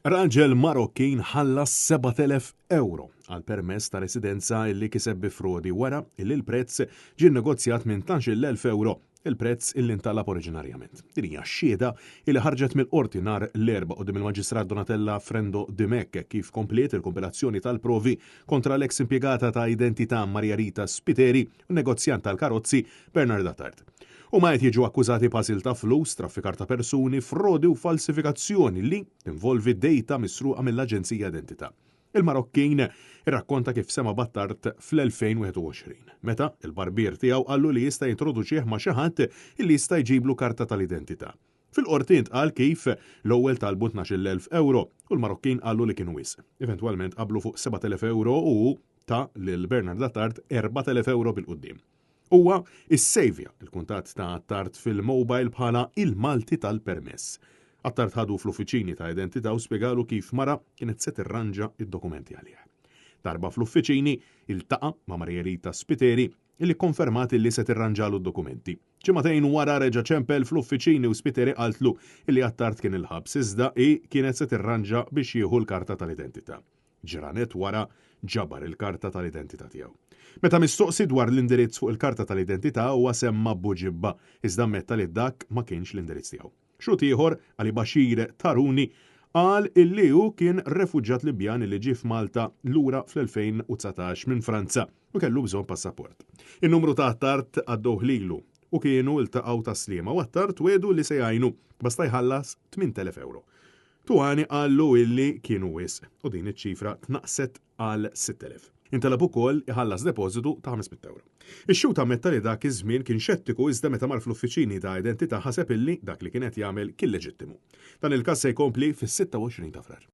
Raġel Marokkin ħallas 7,000 euro għal permess ta' residenza illi kiseb bi frodi wara illi l-prezz ġie negozjat minn 12,000 euro il-prezz illi ntalab oriġinarjament. Din hija xhieda illi ħarġet mill-qorti nhar l-erba' qudiem il-Maġistrat Donatella Frendo Dimek kif komplet il-kompilazzjoni tal-provi kontra l-eks impjegata ta' identità Marja Rita Spiteri u negozjant tal-karozzi Bernard Attard. U ma qed jiġu akkużati pasil ta' flus, traffikar ta' persuni, frodi u falsifikazzjoni li tinvolvi data misruqa mill-Aġenzija Identità. Il-Marokkin irrakkonta kif sema Battart fl-2021, meta il-barbier tiegħu qallu li jista' jintroduċih ma' xi ħadd illi jista' jġiblu karta tal-identità. Fil-qorti intqal kif l-ewwel talbu 12,000 euro u l-Marokkin qallu li kienu wisq. Eventwalment qablu fuq 7,000 euro u ta' lil Bernard Attard 4,000 euro bil-qudiem. Huwa issejvja il-kuntatt ta' Attard fil-mobile bħala il-Malti tal-permess. Attard ħadu fl-uffiċini ta' identità u spjegalu kif mara kienet se tirranġa id-dokumenti għalih. Darba fl-uffiċini iltaqa' ma' Marja Rita Spiteri illi konfermat illi se tirranġalu d-dokumenti. Ġimagħtejn wara reġa' ċempel fl-uffiċini u Spiteri qaltlu illi Attard kien il-ħabs iżda kienet se tirranġa biex jieħu l-karta tal-identità. Ġranet wara ġabar il-karta tal-identità tiegħu. Meta mistoqsi dwar l-indirizz fuq il-karta tal-identità huwa semma Buġibba, iżda ammetta li dak ma kienx l-indirizz tiegħu. Xut ieħor Ali Bashir Taruni qal illi hu kien refuġġat Libjan li ġie f'Malta lura fl-2019 minn Franza u kellu bżonn passaport. In-numru ta' Attard għaddew lilu u kienu iltaqgħu taslima u Attard wedu li se jgħinu basta jħallas 8,000 euro. Tuħani qallu illi kienu wisq u din iċ-ċifra tnaqset għal 6,000. Intalab ukoll iħallas depożitu ta' 500 euro. Ix-Xut ammetta li dak iż-żmien kien xettiku iżda meta mar fl-uffiċini ta' identità ħaseb illi dak li kien qed jagħmel kien leġittimu. Dan il-każ se jkompli fis-26 ta' Frar.